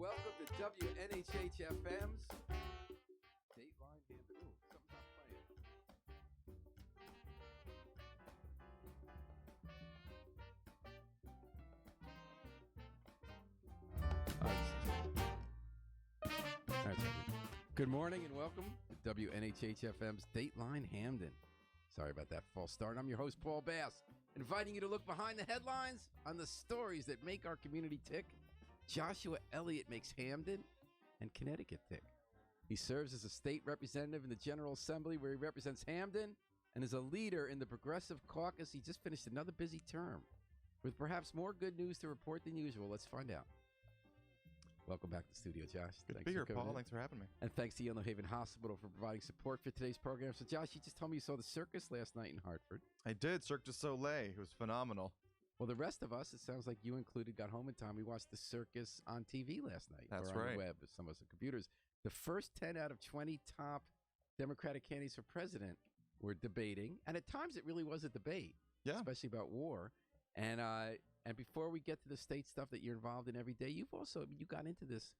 welcome to WNHH-FM's Dateline Hamden. Ooh, something's not playing. All right, good morning and welcome to WNHH-FM's Dateline Hamden. Sorry about that false start. I'm your host, Paul Bass, inviting you to look behind the headlines on the stories that make our community tick. Joshua Elliott makes Hamden and Connecticut tick. He serves as a state representative in the General Assembly, where he represents Hamden, and is a leader in the Progressive Caucus. He just finished another busy term. With perhaps more good news to report than usual, let's find out. Welcome back to the studio, Josh. Good to be here, Paul. Thanks for having me. And thanks to Yale New Haven Hospital for providing support for today's program. So, Josh, you just told me you saw the circus last night in Hartford. I did. Cirque du Soleil. It was phenomenal. Well, the rest of us, it sounds like you included, got home in time. We watched the circus on TV last night. That's or on right. the web, some of us on computers. The first 10 out of 20 top Democratic candidates for president were debating. And at times, it really was a debate, especially about war. And before we get to the state stuff that you're involved in every day, you got into this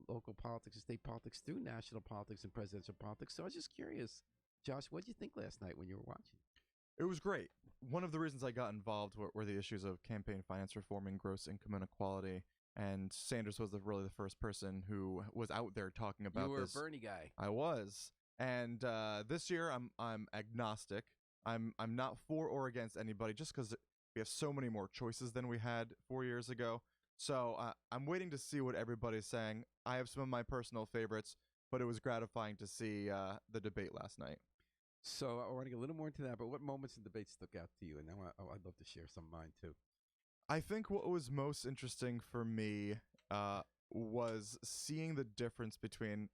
local politics and state politics through national politics and presidential politics. So I was just curious, Josh, what did you think last night when you were watching? It was great. One of the reasons I got involved were the issues of campaign finance reform and gross income inequality. And Sanders was really the first person who was out there talking about this. You were a Bernie guy. I was. And this year, I'm agnostic. I'm not for or against anybody, just because we have so many more choices than we had 4 years ago. So I'm waiting to see what everybody's saying. I have some of my personal favorites, but it was gratifying to see the debate last night. So I want to get a little more into that, but what moments in the debate stuck out to you? And now I'd love to share some of mine, too. I think what was most interesting for me was seeing the difference between...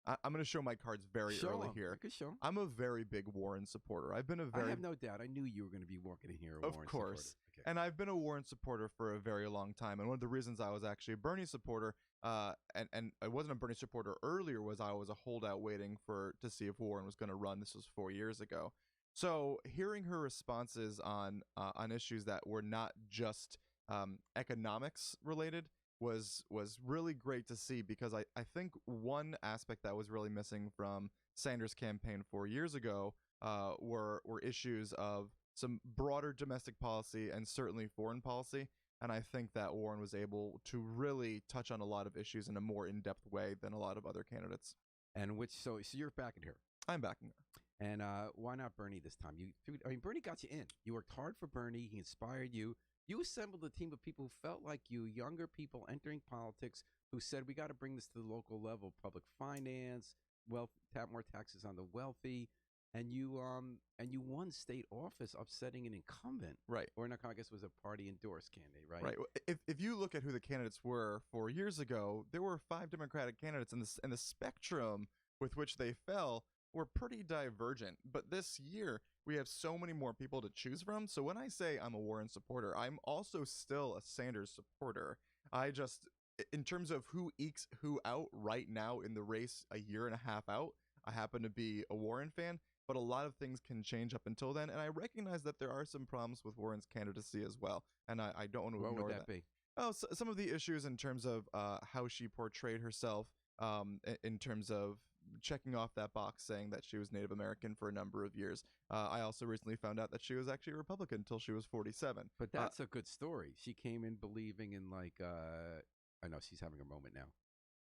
I'm going to show my cards very early here. You can show 'em. I'm a very big Warren supporter. I have no doubt. I knew you were going to be walking in here a Warren supporter. Of course. Okay. And I've been a Warren supporter for a very long time. And one of the reasons I was actually a Bernie supporter, and I wasn't a Bernie supporter earlier, was I was a holdout waiting to see if Warren was going to run. This was 4 years ago. So hearing her responses on issues that were not just economics related was really great to see, because I think one aspect that was really missing from Sanders' campaign 4 years ago were issues of some broader domestic policy and certainly foreign policy. And I think that Warren was able to really touch on a lot of issues in a more in-depth way than a lot of other candidates. And so you're backing her. I'm backing her. And why not Bernie this time? Bernie got you in. You worked hard for Bernie. He inspired you. You assembled a team of people who felt like you, younger people entering politics, who said, we got to bring this to the local level, public finance, tap more taxes on the wealthy. And you won state office, upsetting an incumbent. Right. Or not, I guess it was a party-endorsed candidate, right? Right. If you look at who the candidates were 4 years ago, there were 5 Democratic candidates, and the spectrum with which they fell were pretty divergent. But this year, we have so many more people to choose from. So when I say I'm a Warren supporter, I'm also still a Sanders supporter. In terms of who ekes who out right now in the race a year and a half out, I happen to be a Warren fan, but a lot of things can change up until then. And I recognize that there are some problems with Warren's candidacy as well. And I don't want to ignore that. What would that be? Oh, so some of the issues in terms of how she portrayed herself, in terms of checking off that box saying that she was Native American for a number of years. I also recently found out that she was actually a Republican until she was 47. But that's a good story. She came in believing in I know she's having a moment now.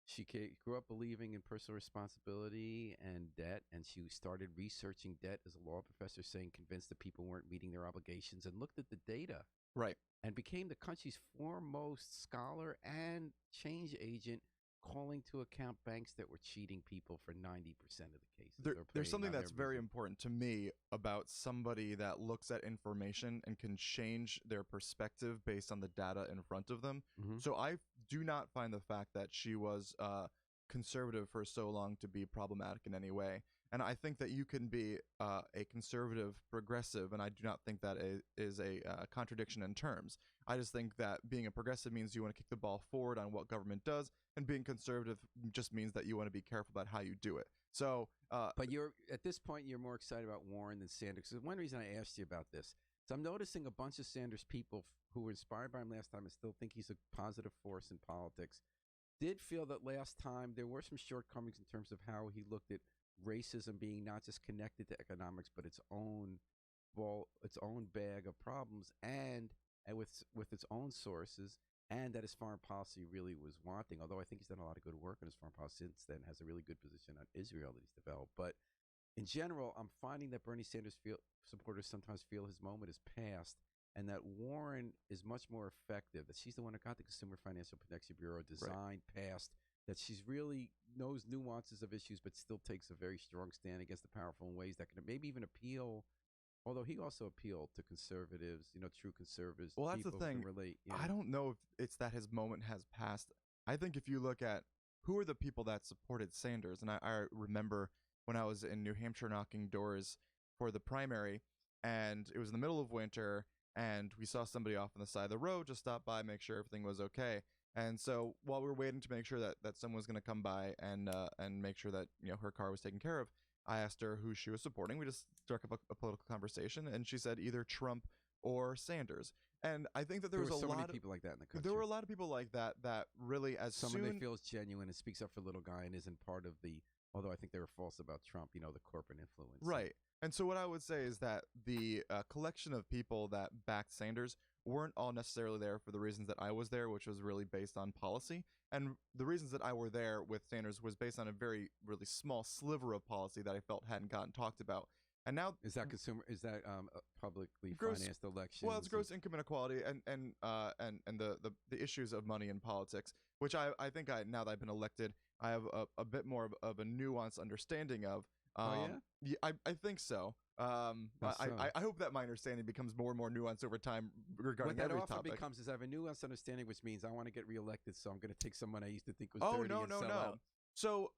She grew up believing in personal responsibility and debt, and she started researching debt as a law professor, saying convinced that people weren't meeting their obligations, and looked at the data. Right. And became the country's foremost scholar and change agent, calling to account banks that were cheating people for 90% of the cases. There's something that's very important to me about somebody that looks at information and can change their perspective based on the data in front of them. Mm-hmm. So I do not find the fact that she was conservative for so long to be problematic in any way. And I think that you can be a conservative progressive, and I do not think that is a contradiction in terms. I just think that being a progressive means you want to kick the ball forward on what government does, and being conservative just means that you want to be careful about how you do it. So, but at this point, you're more excited about Warren than Sanders. So one reason I asked you about this, so I'm noticing a bunch of Sanders people who were inspired by him last time and still think he's a positive force in politics. did feel that last time there were some shortcomings in terms of how he looked at racism being not just connected to economics, but its own bag of problems, and with its own sources, and that his foreign policy really was wanting. Although I think he's done a lot of good work on his foreign policy since then, has a really good position on Israel that he's developed. But in general, I'm finding that Bernie Sanders supporters sometimes feel his moment is past, and that Warren is much more effective. That she's the one who got the Consumer Financial Protection Bureau designed, passed. That she's really knows nuances of issues, but still takes a very strong stand against the powerful in ways that can maybe even appeal. Although he also appealed to conservatives, true conservatives. Well, that's the people who thing. can relate. I don't know if it's that his moment has passed. I think if you look at who are the people that supported Sanders, and I remember when I was in New Hampshire knocking doors for the primary, and it was in the middle of winter, and we saw somebody off on the side of the road, just stop by, make sure everything was okay. And so while we were waiting to make sure that someone was going to come by and make sure that her car was taken care of, I asked her who she was supporting. We just struck up a political conversation, and she said either Trump or Sanders. And I think that there was so a lot many of people like that in the country. there were a lot of people like that really, as someone soon they feel is genuine and speaks up for the little guy and isn't part of the. Although I think they were false about Trump, the corporate influence. Right. And so what I would say is that the collection of people that backed Sanders weren't all necessarily there for the reasons that I was there, which was really based on policy. And the reasons that I were there with Sanders was based on a very, really small sliver of policy that I felt hadn't gotten talked about. And now is that publicly gross, financed elections? Well, it's gross income inequality and the issues of money in politics, which I think now that I've been elected, I have a bit more of a nuanced understanding of. Oh yeah, I think so. I hope that my understanding becomes more and more nuanced over time regarding every topic. What that often becomes is I have a nuanced understanding, which means I want to get reelected, so I'm going to take someone I used to think was dirty and sell out. So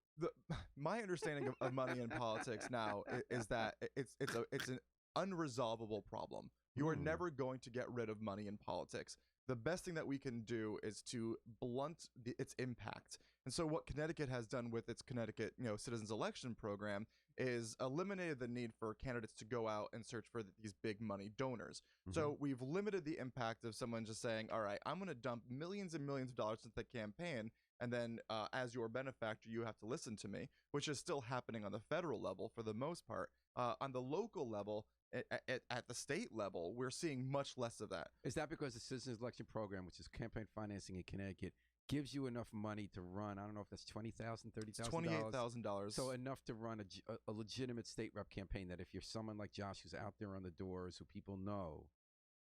my understanding of money in politics now is that it's an unresolvable problem. You are never going to get rid of money in politics. The best thing that we can do is to blunt its impact. And so what Connecticut has done with its Connecticut, Citizens Election Program is eliminated the need for candidates to go out and search for these big money donors. So we've limited the impact of someone just saying, all right, I'm going to dump millions and millions of dollars into the campaign, and then as your benefactor, you have to listen to me, which is still happening on the federal level for the most part. On the local level, at the state level, we're seeing much less of that. Is that because the Citizens Election Program, which is campaign financing in Connecticut, gives you enough money to run? I don't know if that's $20,000, $30,000. $28,000. So enough to run a legitimate state rep campaign. That if you're someone like Josh who's out there on the doors, who people know,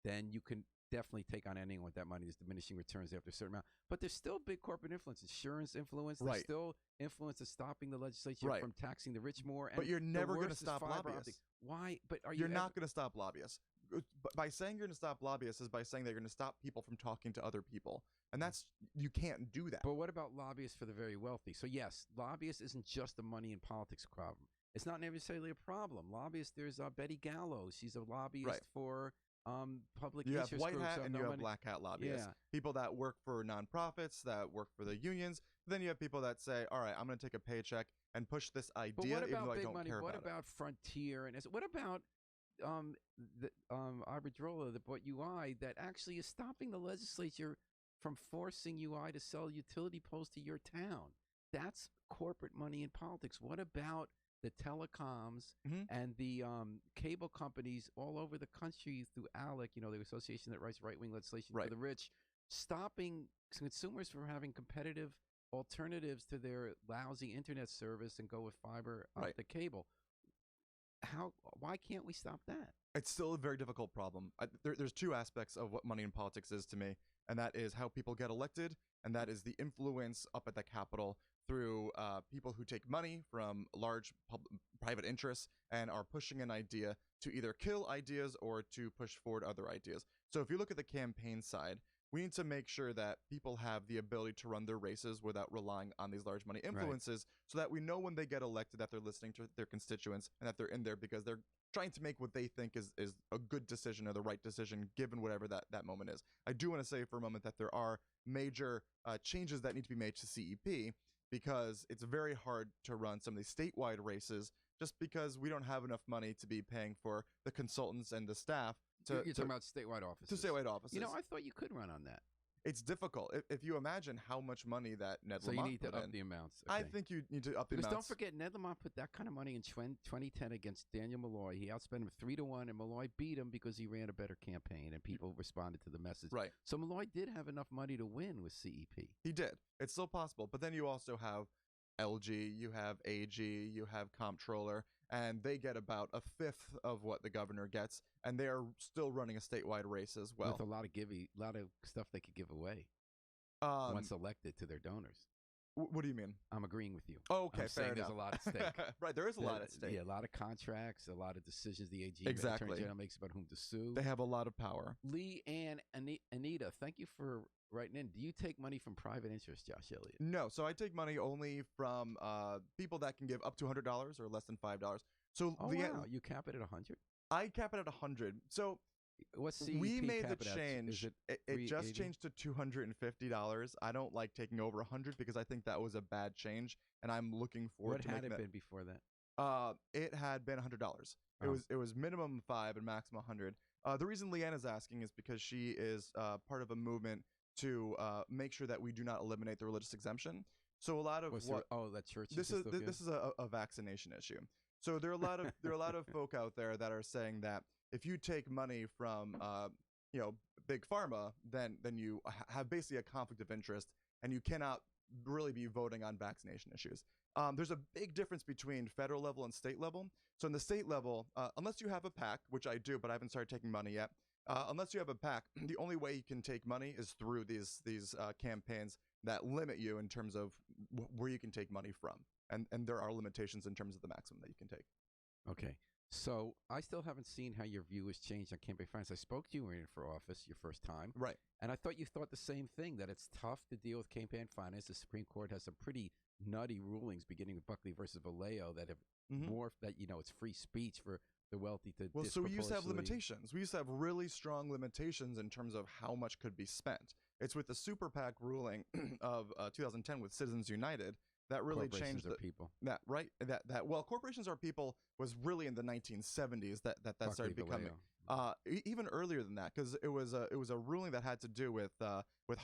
then you can definitely take on anyone with that money. There's diminishing returns after a certain amount. But there's still big corporate influence, insurance influence. There's still influence of stopping the legislature from taxing the rich more. And but you're never going to stop lobbyists. Why? But you're not going to stop lobbyists. By saying you're going to stop lobbyists is by saying they're going to stop people from talking to other people. And you can't do that. But what about lobbyists for the very wealthy? So yes, lobbyists isn't just a money in politics problem. It's not necessarily a problem. Lobbyists, there's Betty Gallo. She's a lobbyist for public you interest have white groups. hat and you have black hat lobbyists. People that work for nonprofits, that work for the unions. Then you have people that say, all right, I'm going to take a paycheck and push this idea even though I don't care about it. What about Frontier? And what about Iberdrola, the UI, that actually is stopping the legislature from forcing UI to sell utility poles to your town? That's corporate money in politics. What about the telecoms and the cable companies all over the country through ALEC, the association that writes right-wing legislation for the rich, stopping consumers from having competitive alternatives to their lousy internet service and go with fiber optic cable? Why can't we stop that? It's still a very difficult problem. There's two aspects of what money in politics is to me, and that is how people get elected, and that is the influence up at the Capitol through people who take money from large private interests and are pushing an idea to either kill ideas or to push forward other ideas. So if you look at the campaign side, we need to make sure that people have the ability to run their races without relying on these large money influences, so that we know when they get elected that they're listening to their constituents and that they're in there because they're trying to make what they think is a good decision or the right decision given whatever that moment is. I do want to say for a moment that there are major changes that need to be made to CEP, because it's very hard to run some of these statewide races just because we don't have enough money to be paying for the consultants and the staff. You're talking about statewide offices. To statewide offices. I thought you could run on that. it's difficult. If you imagine how much money that Ned So you Lamont need to put up in, the amounts. I Okay. think you need to up the Because amounts. don't forget, Ned Lamont put that kind of money in 2010 against Daniel Malloy. He outspent him 3-1, and Malloy beat him because he ran a better campaign, and people responded to the message. Right. So Malloy did have enough money to win with CEP. He did. It's still possible. But then you also have LG, you have AG, you have Comptroller, and they get about a fifth of what the governor gets, and they are still running a statewide race as well. With a lot of stuff they could give away once elected to their donors. What do you mean? I'm agreeing with you. Oh, okay, I'm fair saying enough. there's a lot at stake. Right, there is a lot at stake. Yeah, a lot of contracts, a lot of decisions the AG Exactly. Attorney General makes about whom to sue. They have a lot of power. Lee and Anita, thank you for writing in. Do you take money from private interest, Josh Elliott? No, so I take money only from people that can give up to $100 or less than $5. So wow, you cap it at 100? I cap it at 100. So what's CEP we made cap the it at? change. Is It just 380? changed to $250. I don't like taking over 100 because I think that was a bad change, and I'm looking forward What to had making it that. been before that? It had been $100. Oh. It was minimum 5 and maximum 100. The reason Leanna's asking is because she is part of a movement to make sure that we do not eliminate the religious exemption. So a lot of that church. this is a vaccination issue. So there are a lot of folk out there that are saying that if you take money from big pharma, then you have basically a conflict of interest, and you cannot really be voting on vaccination issues. There's a big difference between federal level and state level. So in the state level, unless you have a PAC, which I do, but I haven't started taking money yet. Unless you have a PAC, the only way you can take money is through these campaigns that limit you in terms of where you can take money from. And there are limitations in terms of the maximum that you can take. Okay. So I still haven't seen how your view has changed on campaign finance. I spoke to you when you were for office your first time. Right. And I thought you thought the same thing, that it's tough to deal with campaign finance. The Supreme Court has some pretty nutty rulings, beginning with Buckley versus Vallejo, that have morphed that, it's free speech for the wealthy to so we used to have limitations. We used to have really strong limitations in terms of how much could be spent. It's with the Super PAC ruling of 2010 with Citizens United that really changed the people. That right. Corporations are people was really in the 1970s that started becoming. Even earlier than that, because it was a ruling that had to do with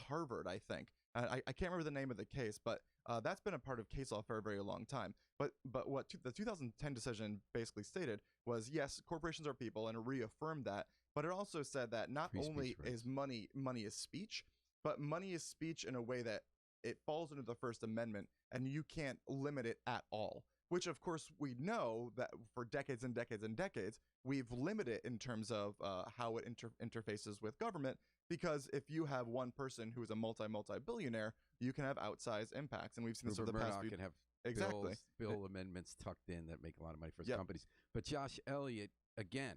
Harvard, I think. I can't remember the name of the case, but that's been a part of case law for a very long time. But what the 2010 decision basically stated was, yes, corporations are people, and it reaffirmed that. But it also said that not only is money is speech, but money is speech in a way that it falls under the First Amendment, and you can't limit it at all. Which, of course, we know that for decades and decades and decades, we've limited it in terms of how it interfaces with government. Because if you have one person who is a multi-billionaire, you can have outsized impacts, and we've seen this over the past few. Can have exactly bill amendments tucked in that make a lot of money for his companies. But Josh Elliott, again,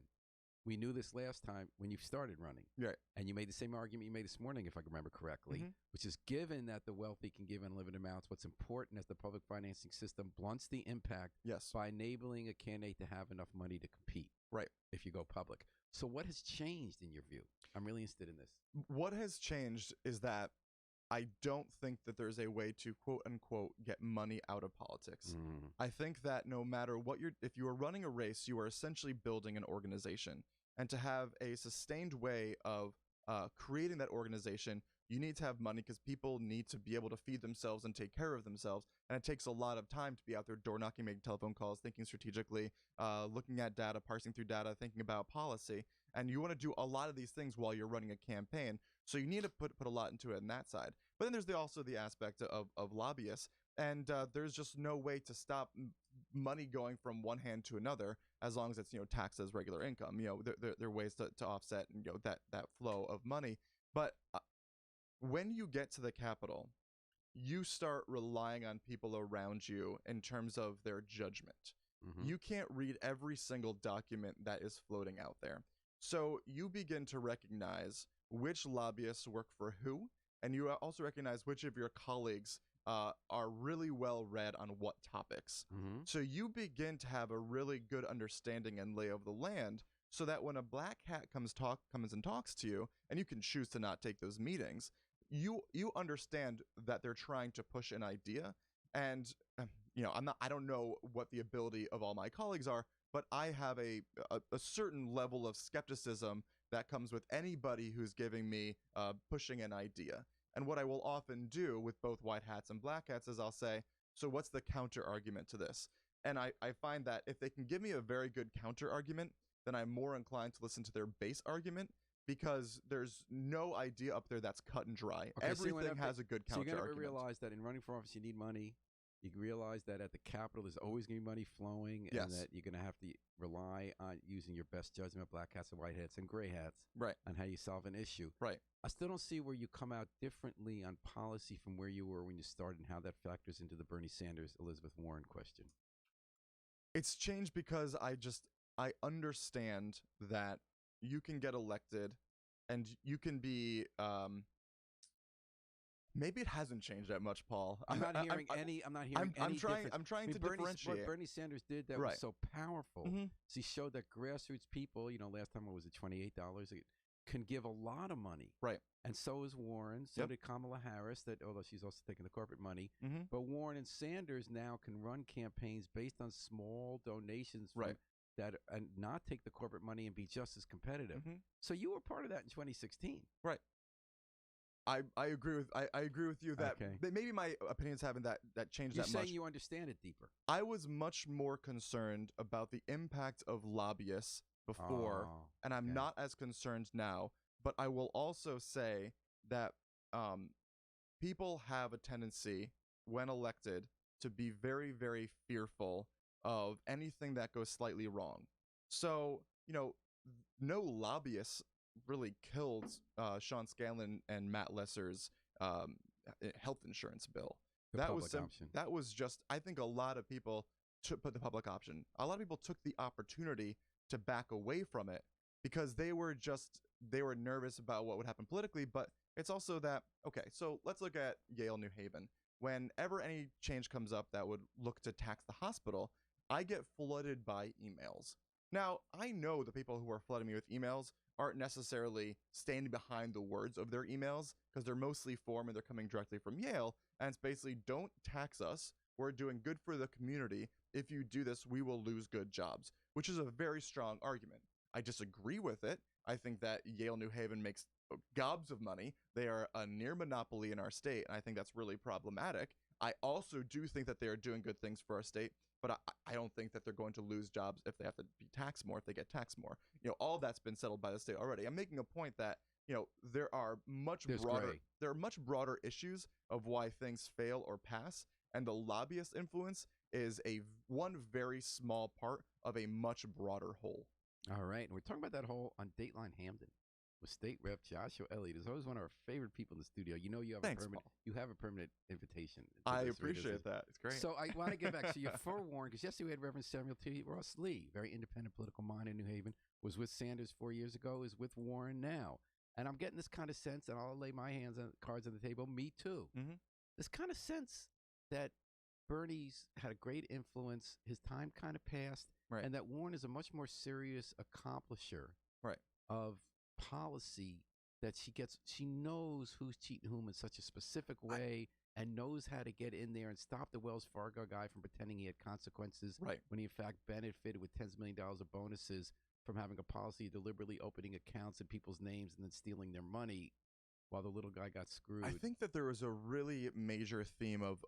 we knew this last time when you started running. Right. And you made the same argument you made this morning, if I can remember correctly, which is, given that the wealthy can give unlimited amounts, what's important is the public financing system blunts the impact by enabling a candidate to have enough money to compete. Right. If you go public. So what has changed in your view? I'm really interested in this. What has changed is that I don't think that there's a way to quote unquote get money out of politics. I think that no matter what if you are running a race, you are essentially building an organization. And to have a sustained way of creating that organization, you need to have money, because people need to be able to feed themselves and take care of themselves. And it takes a lot of time to be out there door knocking, making telephone calls, thinking strategically, looking at data, parsing through data, thinking about policy. And you want to do a lot of these things while you're running a campaign. So you need to put a lot into it on that side. But then there's also the aspect of lobbyists. And there's just no way to stop money going from one hand to another, as long as it's taxed as regular income. There are ways to offset that flow of money. But when you get to the Capitol, you start relying on people around you in terms of their judgment. You can't read every single document that is floating out there. So you begin to recognize which lobbyists work for who, and you also recognize which of your colleagues are really well read on what topics. So you begin to have a really good understanding and lay of the land, so that when a black hat comes and talks to you, and you can choose to not take those meetings, you understand that they're trying to push an idea. And I don't know what the ability of all my colleagues are, but I have a certain level of skepticism that comes with anybody who's giving me pushing an idea. And what I will often do with both white hats and black hats is I'll say, so what's the counter argument to this? And I find that if they can give me a very good counter argument, then I'm more inclined to listen to their base argument, because there's no idea up there that's cut and dry. Okay, Everything has a good So counter you're going to argument. realize that in running for office, you need money. You realize that at the Capitol, there's always going to be money flowing, and Yes. that you're going to have to rely on using your best judgment, black hats and white hats and gray hats, Right. on how you solve an issue. Right. I still don't see where you come out differently on policy from where you were when you started, and how that factors into the Bernie Sanders, Elizabeth Warren question. It's changed because I understand that you can get elected and you can be maybe it hasn't changed that much, Paul. I'm not hearing any difference. I'm trying to Bernie, differentiate. What Bernie Sanders did that Right. was so powerful Mhm. is he showed that grassroots people, last time it was at $28, can give a lot of money. Right. And so is Warren. So Yep. did Kamala Harris, although she's also taking the corporate money. Mhm. But Warren and Sanders now can run campaigns based on small donations from Right. that, and not take the corporate money and be just as competitive. Mhm. So you were part of that in 2016. Right. I agree with you that Okay. maybe my opinions haven't that changed You're that saying much. you understand it deeper. I was much more concerned about the impact of lobbyists before, Oh, and I'm okay. not as concerned now. But I will also say that people have a tendency, when elected, to be very, very fearful of anything that goes slightly wrong. So, no lobbyists really killed Sean Scanlon and Matt Lesser's health insurance bill. The That was public option. that was just, I think a lot of people put the public option. A lot of people took the opportunity to back away from it because they were nervous about what would happen politically. But it's also that, okay, so let's look at Yale New Haven. Whenever any change comes up that would look to tax the hospital, I get flooded by emails. Now, I know the people who are flooding me with emails aren't necessarily standing behind the words of their emails, because they're mostly form and they're coming directly from Yale. And it's basically, don't tax us. We're doing good for the community. If you do this, we will lose good jobs, which is a very strong argument. I disagree with it. I think that Yale New Haven makes gobs of money. They are a near monopoly in our state, and I think that's really problematic. I also do think that they are doing good things for our state, but I don't think that they're going to lose jobs if they have to be taxed more, if they get taxed more. All that's been settled by the state already. I'm making a point that, there are much broader issues of why things fail or pass, and the lobbyist influence is one very small part of a much broader whole. All right. And we're talking about that hole on Dateline Hamden with State Rep Joshua Elliott. Is always one of our favorite people in the studio. You have Thanks, a permanent Paul. you have a permanent invitation. I appreciate that. It's great. So I want to get back. So you're for Warren, because yesterday we had Reverend Samuel T. Ross Lee, very independent political mind in New Haven, was with Sanders 4 years ago, is with Warren now. And I'm getting this kind of sense, and I'll lay my cards on the table, me too. Mhm. This kind of sense that Bernie's had a great influence, his time kind of passed, Right. and that Warren is a much more serious accomplisher Right. of policy, that she knows who's cheating whom in such a specific way, and knows how to get in there and stop the Wells Fargo guy from pretending he had consequences, Right. when he in fact benefited with $10s of millions of bonuses from having a policy of deliberately opening accounts in people's names and then stealing their money while the little guy got screwed. I think that there was a really major theme of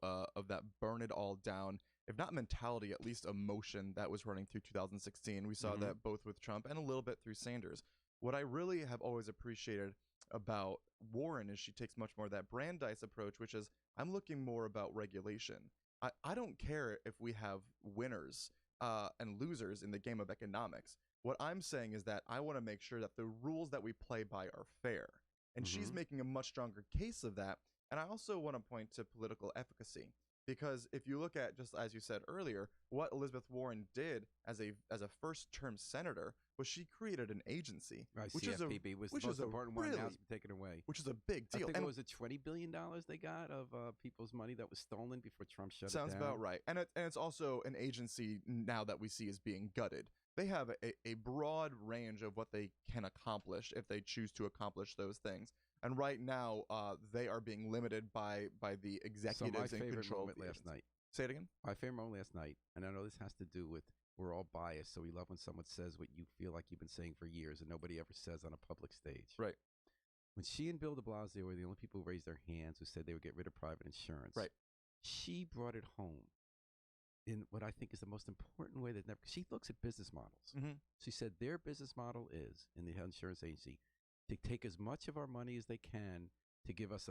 that burn it all down, if not mentality, at least emotion that was running through 2016. We saw Mhm. that both with Trump and a little bit through Sanders. What I really have always appreciated about Warren is she takes much more of that Brandeis approach, which is, I'm looking more about regulation. I don't care if we have winners and losers in the game of economics. What I'm saying is that I want to make sure that the rules that we play by are fair. And she's Mhm. making a much stronger case of that. And I also want to point to political efficacy, because if you look at, just as you said earlier, what Elizabeth Warren did as a first-term senator was she created an agency, Right, which is a CFPB was which the is most a important one, now really- it's been taken away. which is a big I deal. think And it was $20 billion they got of people's money that was stolen before Trump shut sounds it down. about right. And it's also an agency now that we see is being gutted. They have a broad range of what they can accomplish if they choose to accomplish those things. And right now, they are being limited by the So executives my in favorite control of moment the last agency. night. Say it again. My favorite moment last night, and I know this has to do with we're all biased, so we love when someone says what you feel like you've been saying for years and nobody ever says on a public stage. Right. when she and Bill de Blasio were the only people who raised their hands who said they would get rid of private insurance, Right. she brought it home in what I think is the most important way that never. She looks at business models. Mm-hmm. She said their business model is in the health insurance agency to take as much of our money as they can to give us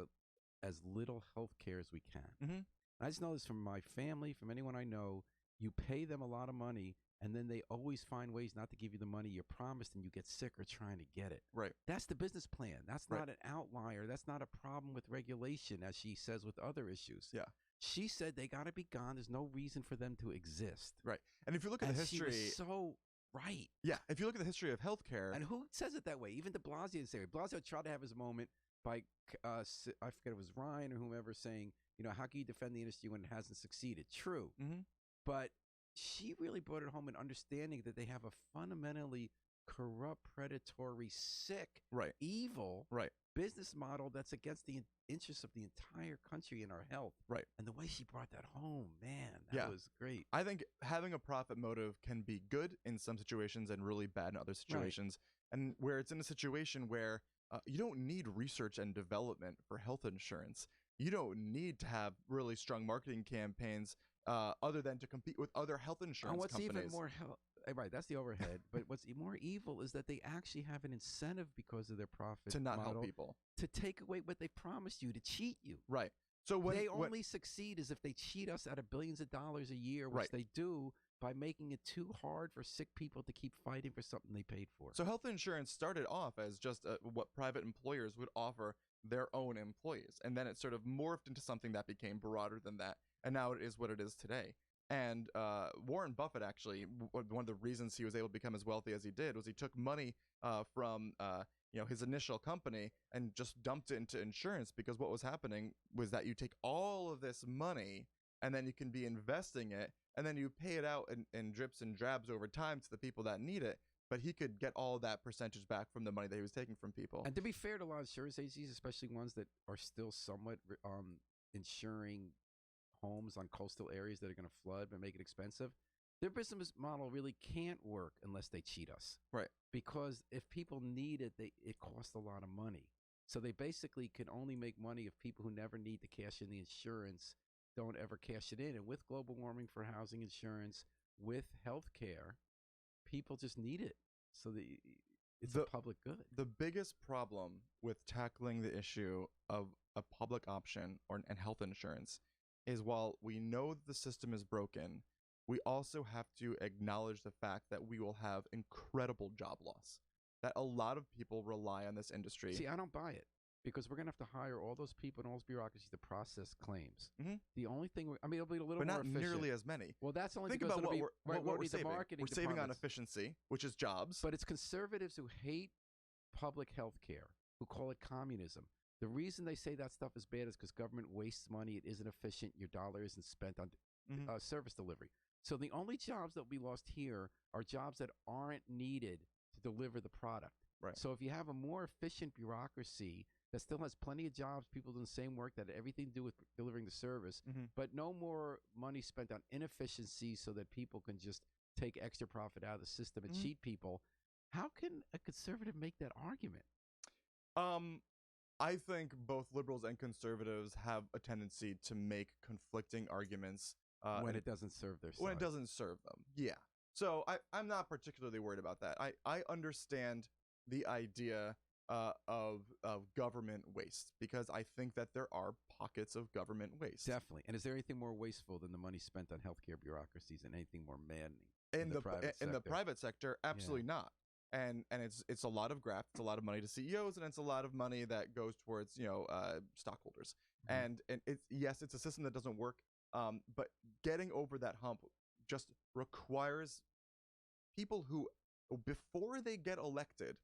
as little health care as we can. Mm-hmm. I just know this from my family, from anyone I know. You pay them a lot of money, and then they always find ways not to give you the money you promised, and you get sicker trying to get it. Right. That's the business plan. That's Right. not an outlier. That's not a problem with regulation, as she says with other issues. Yeah. She said they got to be gone. There's no reason for them to exist. Right. And if you look at the history, she was so right. Yeah. If you look at the history of healthcare, And who says it that way? Even de Blasio didn't say it. Blasio tried to have his moment by, I forget it was Ryan or whomever saying, how can you defend the industry when it hasn't succeeded? True. mm-hmm. But she really brought it home in understanding that they have a fundamentally corrupt, predatory, sick, Right. evil Right. business model that's against the interests of the entire country and our health. Right. And the way she brought that home, man, that was great. I think having a profit motive can be good in some situations and really bad in other situations. Right. And where it's in a situation where you don't need research and development for health insurance. You don't need to have really strong marketing campaigns other than to compete with other health insurance companies. Even more right, that's the overhead. But what's more evil is that they actually have an incentive because of their profit to not model help people, to take away what they promised you, to cheat you. Right. So when they only succeed is if they cheat us out of billions of dollars a year, which they do by making it too hard for sick people to keep fighting for something they paid for. So health insurance started off as just what private employers would offer their own employees. And then it sort of morphed into something that became broader than that. And now it is what it is today. And Warren Buffett, actually, one of the reasons he was able to become as wealthy as he did was he took money from his initial company and just dumped it into insurance, because what was happening was that you take all of this money and then you can be investing it, and then you pay it out in drips and drabs over time to the people that need it. But he could get all that percentage back from the money that he was taking from people. And to be fair to a lot of insurance agencies, especially ones that are still somewhat insuring homes on coastal areas that are going to flood but make it expensive, their business model really can't work unless they cheat us. Right. Because if people need it, it costs a lot of money. So they basically can only make money if people who never need to cash in the insurance don't ever cash it in. And with global warming for housing insurance, with health care, people just need it. So it's a public good. The biggest problem with tackling the issue of a public option and health insurance is, while we know that the system is broken, we also have to acknowledge the fact that we will have incredible job loss, that a lot of people rely on this industry. See, I don't buy it, because we're going to have to hire all those people and all those bureaucracies to process claims. Mm-hmm. The only thing, it'll be a little more efficient. But not nearly as many. Well, that's only Think because about what we're the saving. marketing We're saving on departments. efficiency, which is jobs. But it's conservatives who hate public health care, who call it communism. The reason they say that stuff is bad is because government wastes money. It isn't efficient. Your dollar isn't spent on service delivery. So the only jobs that will be lost here are jobs that aren't needed to deliver the product. Right. So if you have a more efficient bureaucracy that still has plenty of jobs, people doing the same work, that have everything to do with delivering the service, but no more money spent on inefficiency so that people can just take extra profit out of the system and cheat people, how can a conservative make that argument? I think both liberals and conservatives have a tendency to make conflicting arguments when it doesn't serve their side. When it doesn't serve them, yeah. So I'm not particularly worried about that. I understand the idea of government waste, because I think that there are pockets of government waste. Definitely. And is there anything more wasteful than the money spent on healthcare bureaucracies, and anything more maddening in the private sector? Absolutely not. And it's a lot of graft, it's a lot of money to CEOs, and it's a lot of money that goes towards stockholders. And it's a system that doesn't work. But getting over that hump just requires people who, before they get elected,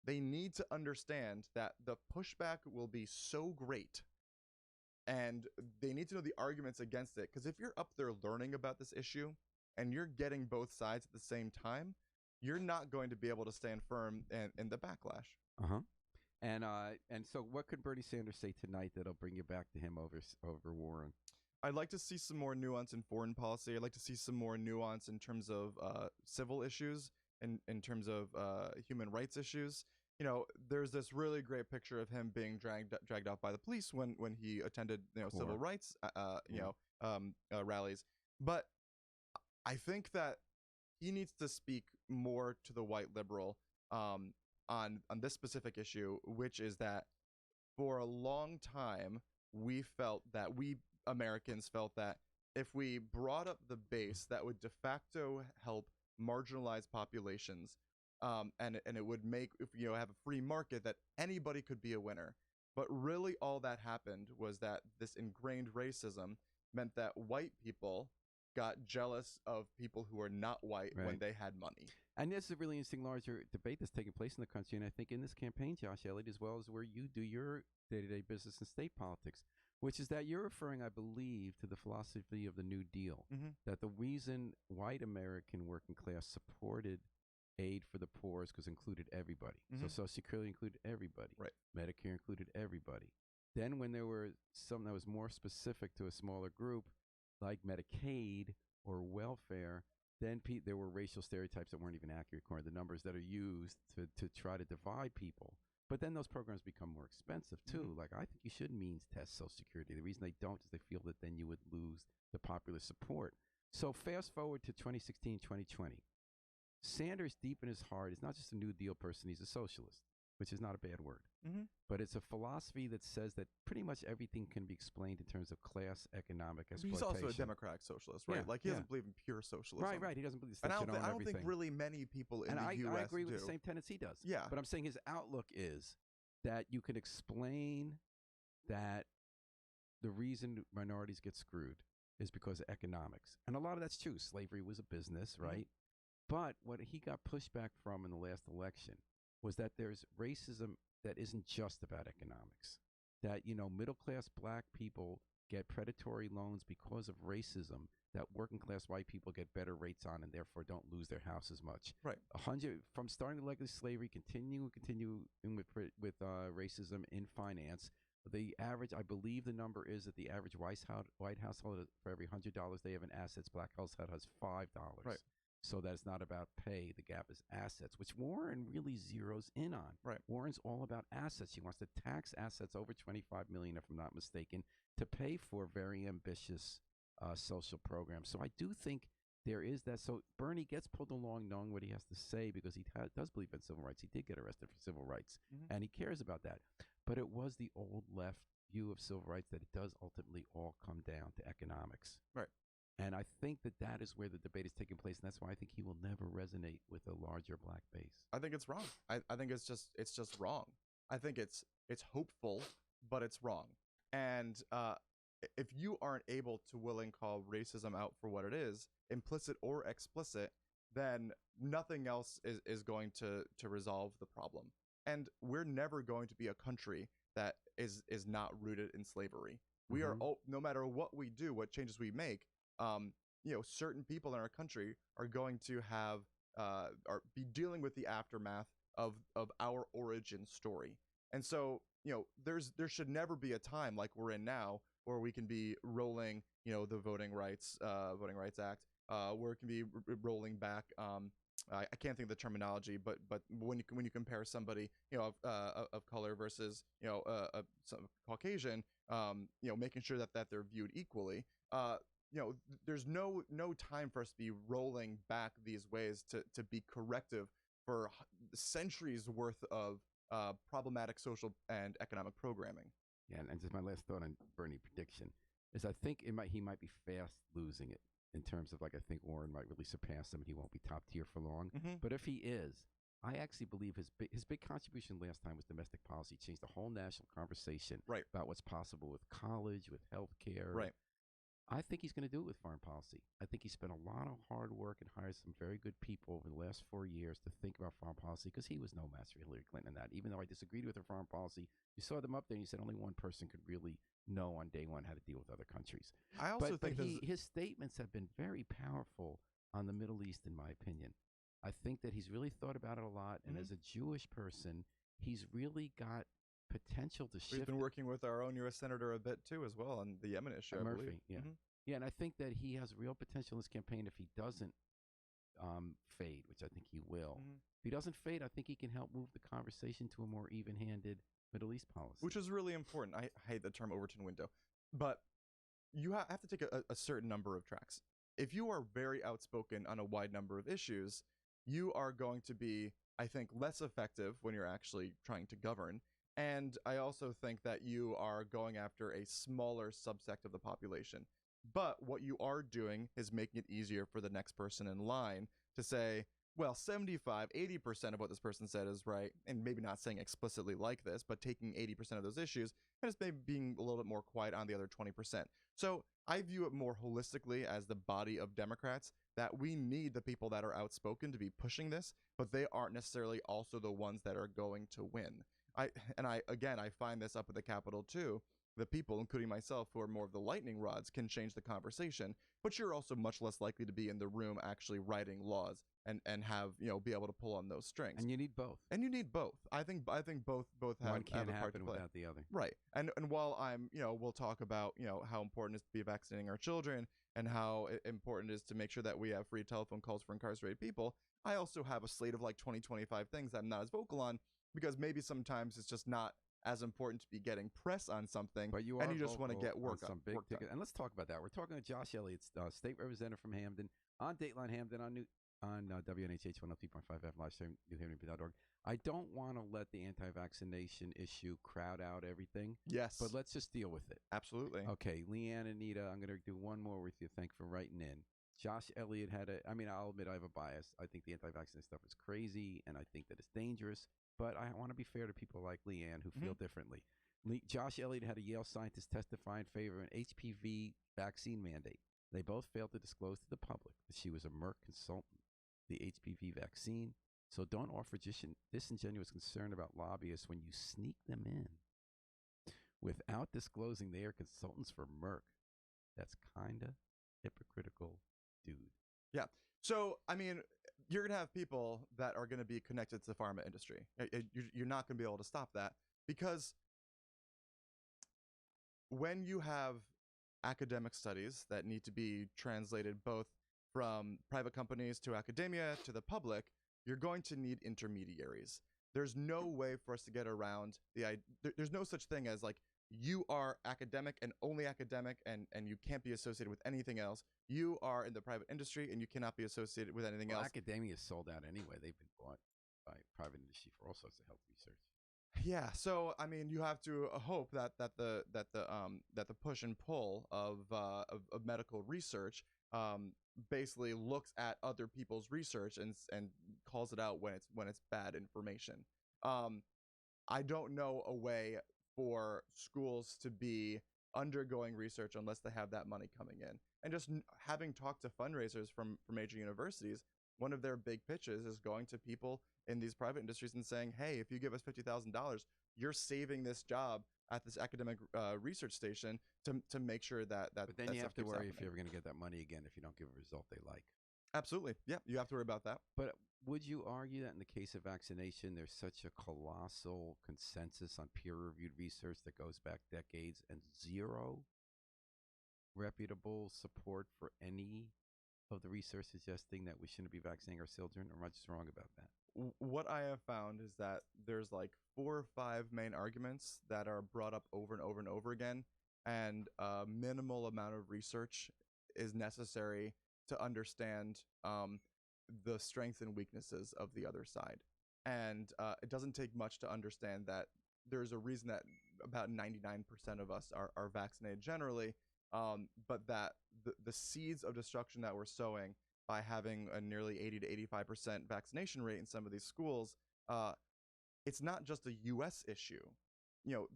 they need to understand that the pushback will be so great, and they need to know the arguments against it. Because if you're up there learning about this issue and you're getting both sides at the same time, you're not going to be able to stand firm in the backlash. And so what could Bernie Sanders say tonight that'll bring you back to him over Warren? I'd like to see some more nuance in foreign policy. I'd like to see some more nuance in terms of civil issues, in terms of human rights issues. there's this really great picture of him being dragged out by the police when he attended civil rights rallies. But I think that he needs to speak more to the white liberal on this specific issue, which is that for a long time we Americans felt that if we brought up the base, that would de facto help marginalized populations, and it would make, if have a free market, that anybody could be a winner. But really all that happened was that this ingrained racism meant that white people got jealous of people who are not white when they had money. And this is a really interesting larger debate that's taking place in the country, and I think in this campaign, Josh Elliott, as well as where you do your day-to-day business and state politics, which is that you're referring, I believe, to the philosophy of the New Deal, that the reason white American working class supported aid for the poor is because it included everybody. So Social Security included everybody. Right. Medicare included everybody. Then when there were something that was more specific to a smaller group, like Medicaid or welfare, then there were racial stereotypes that weren't even accurate according to the numbers that are used to try to divide people. But then those programs become more expensive, too. Like, I think you should means test Social Security. The reason they don't is they feel that then you would lose the popular support. So fast forward to 2016, 2020. Sanders, deep in his heart, is not just a New Deal person. He's a socialist, which is not a bad word. But it's a philosophy that says that pretty much everything can be explained in terms of class, economic exploitation. He's also a democratic socialist, right? Like, he doesn't believe in pure socialism. Right. He doesn't believe I don't think really many people in the U.S. I agree with the same tenets he does. Yeah. But I'm saying his outlook is that you can explain that the reason minorities get screwed is because of economics. And a lot of that's true. Slavery was a business, right? But what he got pushback from in the last election was that there's racism that isn't just about economics. That, middle-class black people get predatory loans because of racism that working-class white people get better rates on and therefore don't lose their house as much. Right. From starting to legislate slavery, continue with racism in finance. The average, I believe the number is that the average white household, for every $100 they have in assets, black household has $5. Right. So that it's not about pay. The gap is assets, which Warren really zeroes in on. Right. Warren's all about assets. He wants to tax assets over $25 million, if I'm not mistaken, to pay for very ambitious social programs. So I do think there is that. So Bernie gets pulled along knowing what he has to say because he does believe in civil rights. He did get arrested for civil rights, and he cares about that. But it was the old left view of civil rights that it does ultimately all come down to economics. Right. And I think that is where the debate is taking place, and that's why I think he will never resonate with a larger black base. I think it's wrong. I think it's just wrong. I think it's hopeful, but it's wrong. And if you aren't able to call racism out for what it is, implicit or explicit, then nothing else is going to resolve the problem. And we're never going to be a country that is not rooted in slavery. We are, no matter what we do, what changes we make, certain people in our country are going to be dealing with the aftermath of our origin story. And so, there should never be a time like we're in now where we can be rolling, the Voting Rights Act, where it can be rolling back. I can't think of the terminology, but when you compare somebody, of color versus, some Caucasian, making sure that they're viewed equally. There's no time for us to be rolling back these ways to be corrective for centuries worth of problematic social and economic programming. Yeah, and just my last thought on Bernie prediction is I think he might be fast losing it in terms of, like, I think Warren might really surpass him and he won't be top tier for long. But if he is, I actually believe his big contribution last time was domestic policy. Changed the whole national conversation about what's possible with college, with healthcare. Right. I think he's going to do it with foreign policy. I think he spent a lot of hard work and hired some very good people over the last 4 years to think about foreign policy, because he was no match for Hillary Clinton in that. Even though I disagreed with her foreign policy, you saw them up there and you said only one person could really know on day one how to deal with other countries. I also think his statements have been very powerful on the Middle East, in my opinion. I think that he's really thought about it a lot, and as a Jewish person, he's really got potential to shift. We've been working with our own U.S. Senator a bit too, as well, on the Yemen issue. Murphy, yeah, and I think that he has real potential in this campaign. If he doesn't fade, which I think he will. Mhm. If he doesn't fade, I think he can help move the conversation to a more even-handed Middle East policy. Which is really important. I hate the term Overton window, but you have to take a certain number of tracks. If you are very outspoken on a wide number of issues, you are going to be, I think, less effective when you're actually trying to govern. And I also think that you are going after a smaller subsect of the population. But what you are doing is making it easier for the next person in line to say, well, 75, 80% of what this person said is right, and maybe not saying explicitly like this, but taking 80% of those issues and just maybe being a little bit more quiet on the other 20%. So I view it more holistically as the body of Democrats, that we need the people that are outspoken to be pushing this, but they aren't necessarily also the ones that are going to win. I find this up at the Capitol too. The people, including myself, who are more of the lightning rods, can change the conversation, but you're also much less likely to be in the room actually writing laws and have, be able to pull on those strings. And you need both. I think both have one can't have a part to happen play. without the other. Right. And while I'm, we'll talk about, how important it is to be vaccinating our children and how important it is to make sure that we have free telephone calls for incarcerated people, I also have a slate of like 20-25 things that I'm not as vocal on, because maybe sometimes it's just not as important to be getting press on something, but you just want to get work on some big ticket. And let's talk about that. We're talking to Josh Elliott, state representative from Hamden, on Dateline Hamden on WNHH 103.5 FM live stream newhavenp.org. I don't want to let the anti-vaccination issue crowd out everything. Yes, but let's just deal with it. Absolutely. Okay, Leanne and Anita, I'm going to do one more with you. Thank you for writing in. Josh Elliott I'll admit I have a bias. I think the anti-vaccine stuff is crazy, and I think that it's dangerous. But I want to be fair to people like Leanne who feel differently. Josh Elliott had a Yale scientist testify in favor of an HPV vaccine mandate. They both failed to disclose to the public that she was a Merck consultant, the HPV vaccine. So don't offer disingenuous concern about lobbyists when you sneak them in without disclosing they are consultants for Merck. That's kind of hypocritical, dude. Yeah. So, you're going to have people that are going to be connected to the pharma industry. You're not going to be able to stop that, because when you have academic studies that need to be translated both from private companies to academia to the public, you're going to need intermediaries. There's no way for us to get around there's no such thing as like, you are academic and only academic, and you can't be associated with anything else. You are in the private industry and you cannot be associated with anything else. Academia is sold out anyway. They've been bought by private industry for all sorts of health research. Yeah, so you have to hope that the push and pull of medical research basically looks at other people's research and calls it out when it's bad information. I don't know a way for schools to be undergoing research unless they have that money coming in. And just having talked to fundraisers from major universities, one of their big pitches is going to people in these private industries and saying, hey, if you give us $50,000, you're saving this job at this academic research station to make sure that But then you have to worry happening. if you're ever going to get that money again if you don't give a result they like. Absolutely. Yeah, you have to worry about that. But would you argue that in the case of vaccination, there's such a colossal consensus on peer-reviewed research that goes back decades and zero reputable support for any of the research suggesting that we shouldn't be vaccinating our children? Or am I just wrong about that? What I have found is that there's like 4 or 5 main arguments that are brought up over and over and over again, and a minimal amount of research is necessary to understand the strengths and weaknesses of the other side. And it doesn't take much to understand that there's a reason that about 99% of us are vaccinated generally, but that the seeds of destruction that we're sowing by having a nearly 80 to 85% vaccination rate in some of these schools, it's not just a U.S. issue.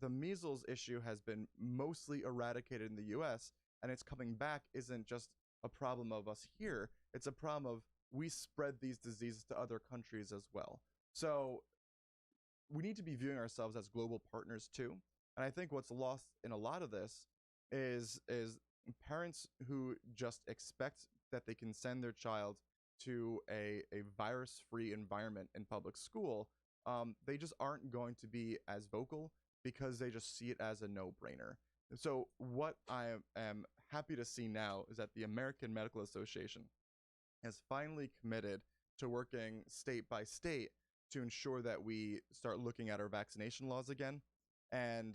The measles issue has been mostly eradicated in the U.S., and it's coming back isn't just a problem of us here. It's a problem of we spread these diseases to other countries as well. So we need to be viewing ourselves as global partners too. And I think what's lost in a lot of this is parents who just expect that they can send their child to a virus-free environment in public school. They just aren't going to be as vocal because they just see it as a no-brainer. So what I am happy to see now is that the American Medical Association has finally committed to working state by state to ensure that we start looking at our vaccination laws again. And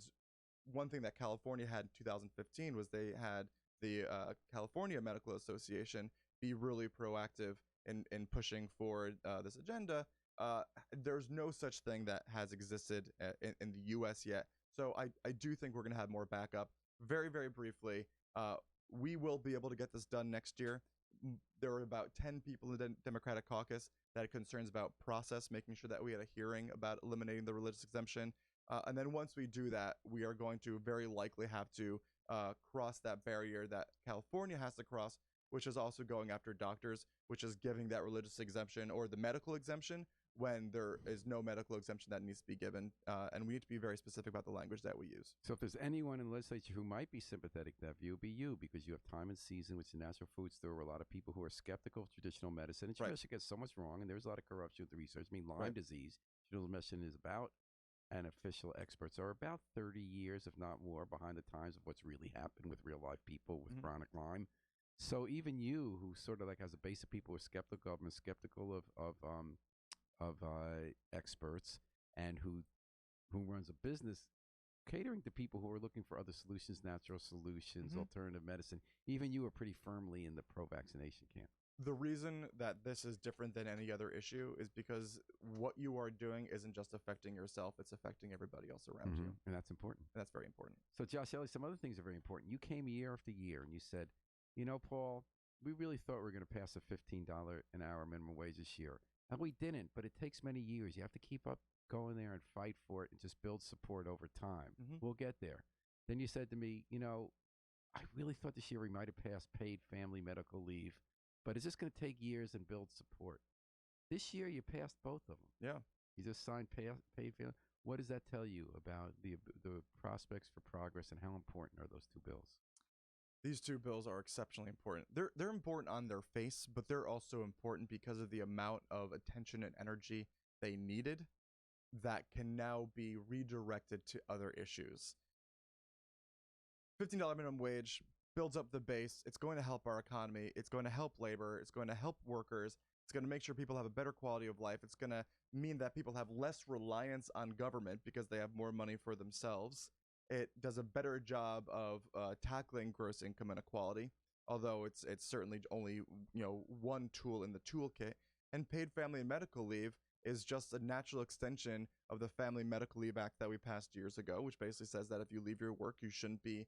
one thing that California had in 2015 was they had the California Medical Association be really proactive in pushing forward this agenda. There's no such thing that has existed in the U.S. yet. So I do think we're going to have more backup. Very, very briefly, we will be able to get this done next year. There were about 10 people in the Democratic caucus that had concerns about process, making sure that we had a hearing about eliminating the religious exemption. And then once we do that, we are going to very likely have to cross that barrier that California has to cross, which is also going after doctors, which is giving that religious exemption or the medical exemption when there is no medical exemption that needs to be given. And we need to be very specific about the language that we use. So if there's anyone in the legislature who might be sympathetic to that view, be you, because you have time and season, which is the natural food store, where a lot of people who are skeptical of traditional medicine. And traditional gets so much wrong, and there's a lot of corruption with the research. I mean, Lyme disease, traditional medicine is about, and official experts are about 30 years, if not more, behind the times of what's really happened with real life people with chronic Lyme. So even you, who sort of like has a base of people who are skeptical of and skeptical of experts, and who runs a business catering to people who are looking for other solutions, natural solutions, alternative medicine, even you are pretty firmly in the pro-vaccination camp. The reason that this is different than any other issue is because what you are doing isn't just affecting yourself, it's affecting everybody else around you. And that's important. And that's very important. So, Josh Elliott, some other things are very important. You came year after year and you said, you know, Paul, we really thought we were going to pass a $15 an hour minimum wage this year. And we didn't, but it takes many years. You have to keep up going there and fight for it and just build support over time. We'll get there. Then you said to me, you know, I really thought this year we might have passed paid family medical leave, but it's just going to take years and build support. This year you passed both of them. Yeah. You just signed paid family. What does that tell you about the prospects for progress, and how important are those two bills? These two bills are exceptionally important. They're important on their face, but they're also important because of the amount of attention and energy they needed that can now be redirected to other issues. $15 minimum wage builds up the base. It's going to help our economy. It's going to help labor. It's going to help workers. It's going to make sure people have a better quality of life. It's going to mean that people have less reliance on government because they have more money for themselves. It does a better job of tackling gross income inequality, although it's certainly only one tool in the toolkit. And paid family and medical leave is just a natural extension of the Family Medical Leave Act that we passed years ago, which basically says that if you leave your work, you shouldn't be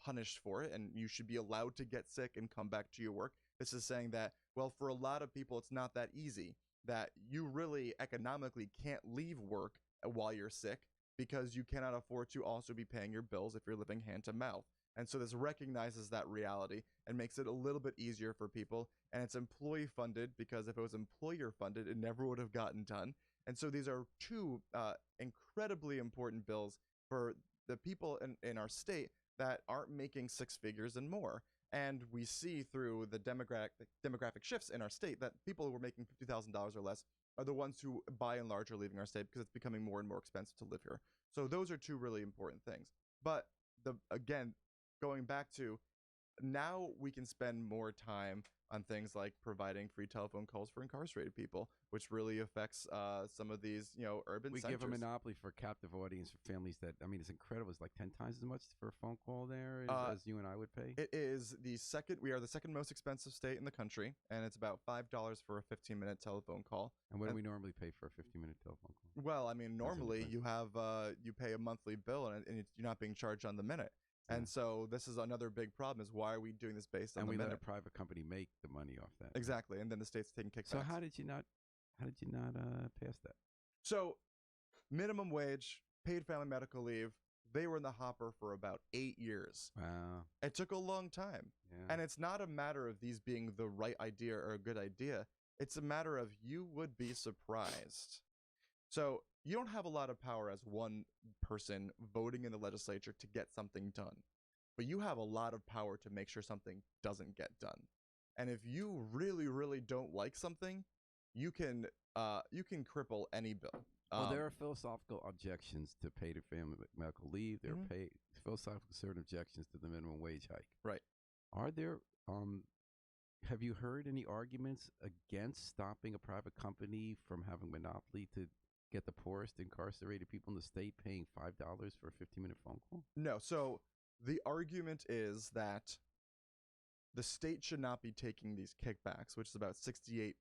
punished for it, and you should be allowed to get sick and come back to your work. This is saying that, well, for a lot of people, it's not that easy, that you really economically can't leave work while you're sick because you cannot afford to also be paying your bills if you're living hand to mouth. And so this recognizes that reality and makes it a little bit easier for people. And it's employee funded, because if it was employer funded, it never would have gotten done. And so these are two incredibly important bills for the people in our state that aren't making six figures and more. And we see through the demographic shifts in our state that people who are making $50,000 or less are the ones who, by and large, are leaving our state because it's becoming more and more expensive to live here. So those are two really important things. But again, going back to, now we can spend more time on things like providing free telephone calls for incarcerated people, which really affects some of these, urban centers. We give a monopoly for a captive audience for families that, I mean, it's incredible. It's like 10 times as much for a phone call there as you and I would pay. It is we are the second most expensive state in the country, and it's about $5 for a 15-minute telephone call. And what do we normally pay for a 15-minute telephone call? Well, I mean, normally you pay a monthly bill, and you're not being charged on the minute. And so this is another big problem, is why are we doing this based on the minute? And we let a private company make the money off that. Exactly. And then the state's taking kickbacks. So how did you not pass that? So minimum wage, paid family medical leave, they were in the hopper for about 8 years. Wow. It took a long time. Yeah. And it's not a matter of these being the right idea or a good idea. It's a matter of, you would be surprised. So you don't have a lot of power as one person voting in the legislature to get something done, but you have a lot of power to make sure something doesn't get done. And if you really, really don't like something, you can cripple any bill. Well, there are philosophical objections to paid family medical leave. There are philosophical certain objections to the minimum wage hike. Right. Are there have you heard any arguments against stopping a private company from having monopoly to get the poorest incarcerated people in the state paying $5 for a 15-minute phone call? No. So the argument is that the state should not be taking these kickbacks, which is about 68%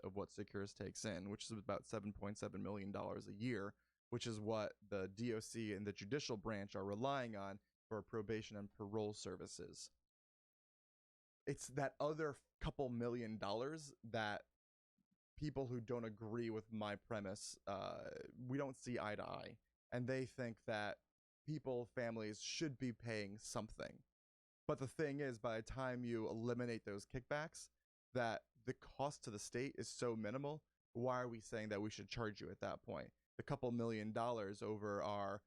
of what Securus takes in, which is about $7.7 million a year, which is what the DOC and the judicial branch are relying on for probation and parole services. It's that other couple $1,000,000 that people who don't agree with my premise, we don't see eye to eye. And they think that families should be paying something. But the thing is, by the time you eliminate those kickbacks, that the cost to the state is so minimal, why are we saying that we should charge you at that point? The couple $1,000,000 over our,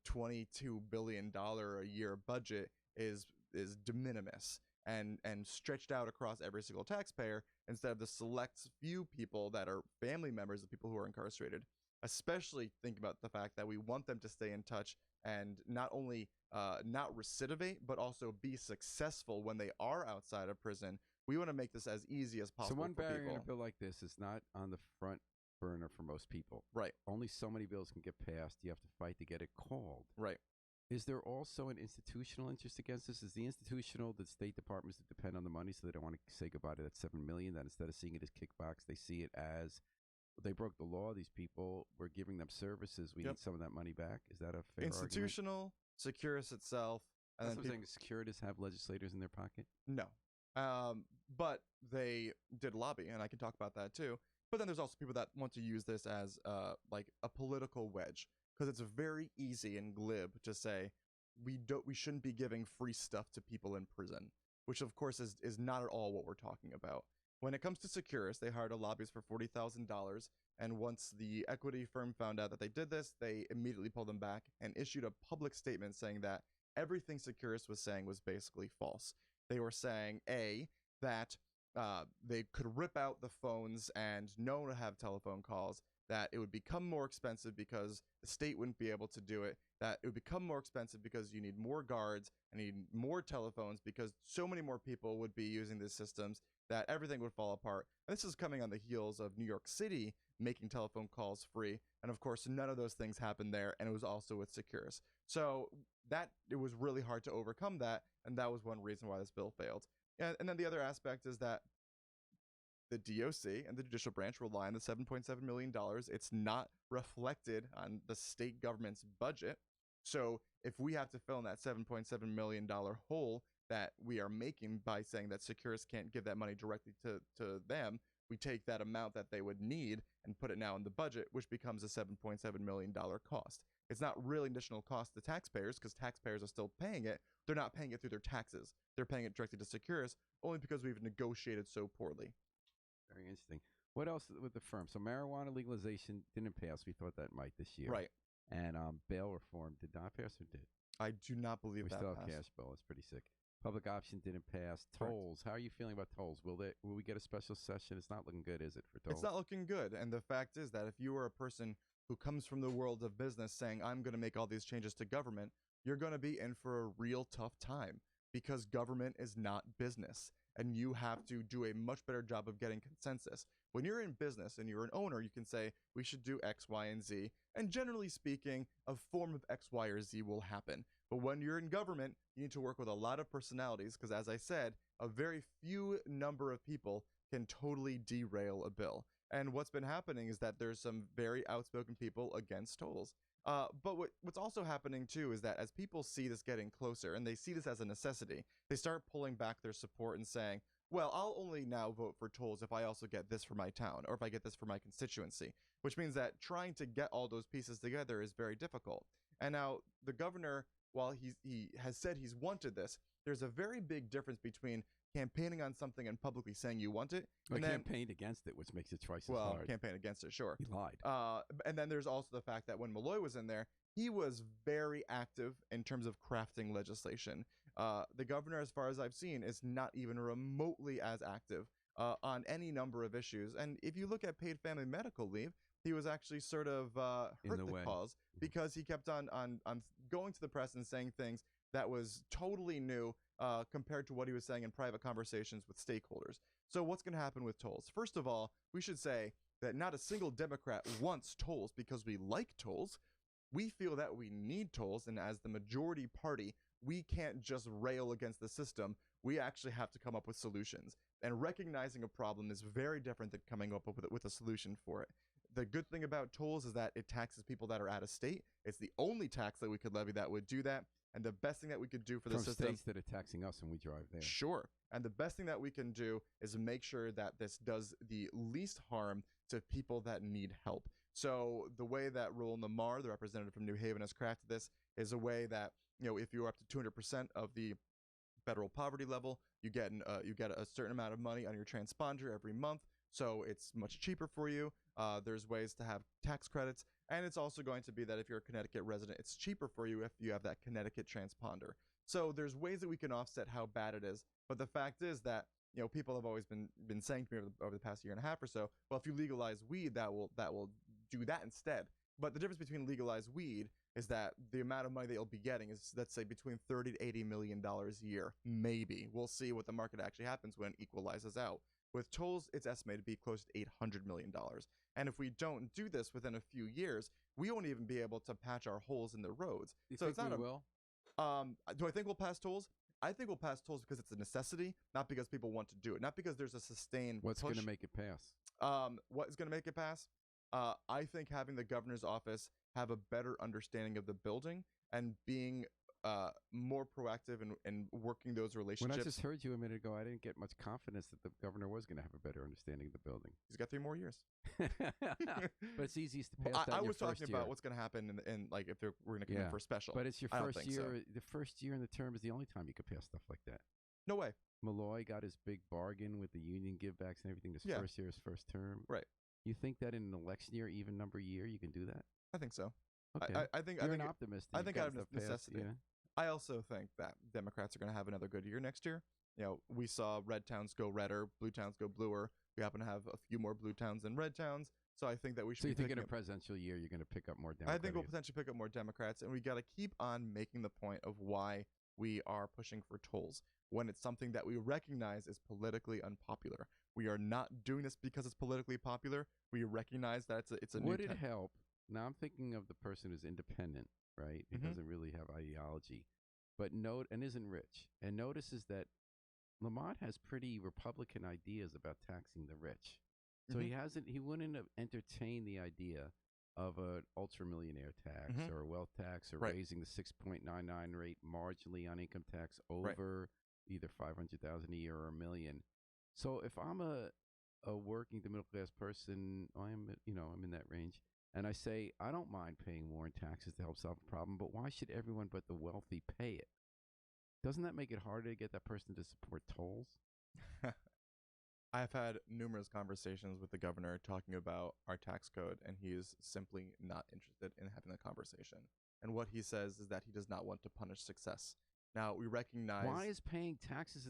$22 billion a year budget is de minimis and stretched out across every single taxpayer instead of the select few people that are family members of people who are incarcerated. Especially think about the fact that we want them to stay in touch and not only not recidivate, but also be successful when they are outside of prison. We want to make this as easy as possible. So one for barrier people. in a bill like this is not on the front burner for most people. Right. Only so many bills can get passed. You have to fight to get it called. Right. Is there also an institutional interest against this? Is the institutional that State Departments that depend on the money, so they don't want to say goodbye to that $7 million? That instead of seeing it as kickbacks, they see it as they broke the law. These people, we're giving them services. We need some of that money back. Is that a fair institutional, Securus itself, and that's then what I'm saying. Securitas have legislators in their pocket? No, but they did lobby, and I can talk about that too. But then there's also people that want to use this as like a political wedge, because it's very easy and glib to say we shouldn't be giving free stuff to people in prison, which of course is not at all what we're talking about. When it comes to Securus, they hired a lobbyist for $40,000, and once the equity firm found out that they did this, they immediately pulled them back and issued a public statement saying that everything Securus was saying was basically false. They were saying, A, that they could rip out the phones and no one would have telephone calls, that it would become more expensive because the state wouldn't be able to do it, that it would become more expensive because you need more guards and need more telephones because so many more people would be using these systems, that everything would fall apart. And this is coming on the heels of New York City making telephone calls free. And of course, none of those things happened there. And it was also with Securus. So it was really hard to overcome that. And that was one reason why this bill failed. And then the other aspect is that the DOC and the judicial branch rely on the $7.7 million. It's not reflected on the state government's budget. So if we have to fill in that $7.7 million hole that we are making by saying that Securus can't give that money directly to them, we take that amount that they would need and put it now in the budget, which becomes a $7.7 million cost. It's not really additional cost to taxpayers because taxpayers are still paying it. They're not paying it through their taxes. They're paying it directly to Securus only because we've negotiated so poorly. Very interesting. What else with the firm? So marijuana legalization didn't pass. We thought that might this year. Right. And bail reform did not pass or did? I do not believe that We still passed. have cash bail. It's pretty sick. Public option didn't pass. Tolls. How are you feeling about tolls? Will we get a special session? It's not looking good, is it, for tolls? It's not looking good. And the fact is that if you are a person who comes from the world of business saying, I'm going to make all these changes to government, you're going to be in for a real tough time because government is not business. And you have to do a much better job of getting consensus. When you're in business and you're an owner, you can say, we should do X, Y, and Z. And generally speaking, a form of X, Y, or Z will happen. But when you're in government, you need to work with a lot of personalities because, as I said, a very few number of people can totally derail a bill. And what's been happening is that there's some very outspoken people against tolls. But what's also happening, too, is that as people see this getting closer and they see this as a necessity, they start pulling back their support and saying, well, I'll only now vote for tolls if I also get this for my town or if I get this for my constituency, which means that trying to get all those pieces together is very difficult. And now the governor, while he has said he's wanted this, there's a very big difference between campaigning on something and publicly saying you want it. And campaigned against it, which makes it twice as hard. Well, campaign against it, sure. He lied. And then there's also the fact that when Malloy was in there, he was very active in terms of crafting legislation. The governor, as far as I've seen, is not even remotely as active on any number of issues. And if you look at paid family medical leave, he was actually sort of hurt the cause because he kept on going to the press and saying things that was totally new compared to what he was saying in private conversations with stakeholders. So what's going to happen with tolls? First of all, we should say that not a single Democrat wants tolls because we like tolls. We feel that we need tolls, and as the majority party, we can't just rail against the system. We actually have to come up with solutions. And recognizing a problem is very different than coming up with a solution for it. The good thing about tolls is that it taxes people that are out of state. It's the only tax that we could levy that would do that. And the best thing that we could do for the From system... states that are taxing us when we drive there. Sure. And the best thing that we can do is make sure that this does the least harm to people that need help. So the way that Roland Lamar, the representative from New Haven, has crafted this is a way that, if you're up to 200% of the federal poverty level, you get a certain amount of money on your transponder every month. So it's much cheaper for you. There's ways to have tax credits. And it's also going to be that if you're a Connecticut resident, it's cheaper for you if you have that Connecticut transponder. So there's ways that we can offset how bad it is. But the fact is that, people have always been saying to me over the past year and a half or so, well, if you legalize weed, that will do that instead. But the difference between legalized weed is that the amount of money that you'll be getting is, let's say, between $30 to $80 million a year. Maybe. We'll see what the market actually happens when it equalizes out. With tolls, it's estimated to be close to $800 million. And if we don't do this within a few years, we won't even be able to patch our holes in the roads. You think we will? Do I think we'll pass tolls? I think we'll pass tolls because it's a necessity, not because people want to do it, not because there's a sustained What's push. going to make it pass? What is going to make it pass? I think having the governor's office have a better understanding of the building and being more proactive in working those relationships. When I just heard you a minute ago, I didn't get much confidence that the governor was going to have a better understanding of the building. He's got 3 more years. But it's easiest to pass that I in your was talking first year. about what's going to happen in like if we're going to come in for a special. But it's your I don't first think year. so. The first year in the term is the only time you could pass stuff like that. No way. Malloy got his big bargain with the union givebacks and everything this first year, his first term. Right. You think that in an election year, even number year, you can do that? I think so. Okay. I think You're I an think optimist. I think out of stuff necessity. passed, I also think that Democrats are going to have another good year next year. We saw red towns go redder, blue towns go bluer. We happen to have a few more blue towns than red towns. So I think that we should. So you think in a presidential year you're going to pick up more Democrats? I think we'll potentially pick up more Democrats, and we got to keep on making the point of why we are pushing for tolls when it's something that we recognize is politically unpopular. We are not doing this because it's politically popular. We recognize that it's a Would it help? Now I'm thinking of the person who's independent, right? He doesn't really have ideology, but isn't rich, and notices that Lamont has pretty Republican ideas about taxing the rich. So he wouldn't have entertained the idea of an ultra-millionaire tax or a wealth tax or raising the 6.99 rate marginally on income tax over either $500,000 a year or $1 million. So if I'm a working to middle class person, I'm in that range, and I say I don't mind paying more in taxes to help solve a problem, but why should everyone but the wealthy pay it? Doesn't that make it harder to get that person to support tolls? I've had numerous conversations with the governor talking about our tax code, and he is simply not interested in having a conversation. And what he says is that he does not want to punish success. Now, we recognize... Why is paying taxes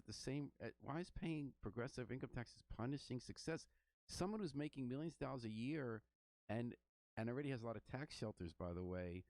why is paying progressive income taxes punishing success? Someone who's making millions of dollars a year and already has a lot of tax shelters, by the way,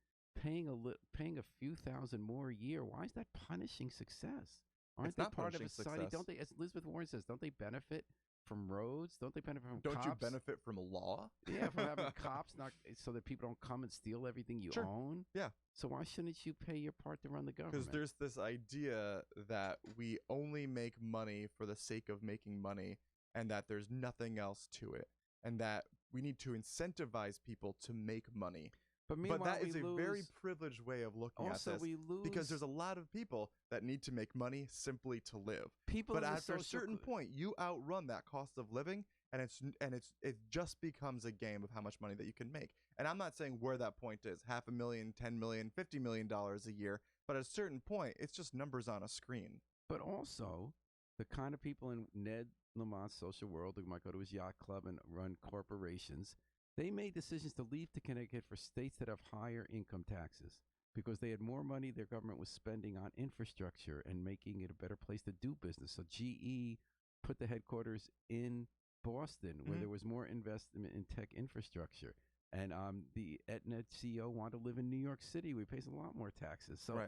paying a few thousand more a year, why is that punishing success? Aren't they part of a society? Don't they, as Elizabeth Warren says, don't they benefit from roads? Don't they benefit from cops? Don't you benefit from law? Yeah, from having cops, not so that people don't come and steal everything you own. Yeah. So why shouldn't you pay your part to run the government? Because there's this idea that we only make money for the sake of making money, and that there's nothing else to it, and that we need to incentivize people to make money. But that is a very privileged way of looking at this. We lose because there's a lot of people that need to make money simply to live. But after a certain point, you outrun that cost of living, and it just becomes a game of how much money that you can make. And I'm not saying where that point is, $500,000, $10 million, $50 million a year. But at a certain point, it's just numbers on a screen. But also, the kind of people in Ned Lamont's social world who might go to his yacht club and run corporations, they made decisions to leave to Connecticut for states that have higher income taxes because they had more money their government was spending on infrastructure and making it a better place to do business. So GE put the headquarters in Boston where there was more investment in tech infrastructure. And the EtNet CEO wanted to live in New York City. We pay a lot more taxes. So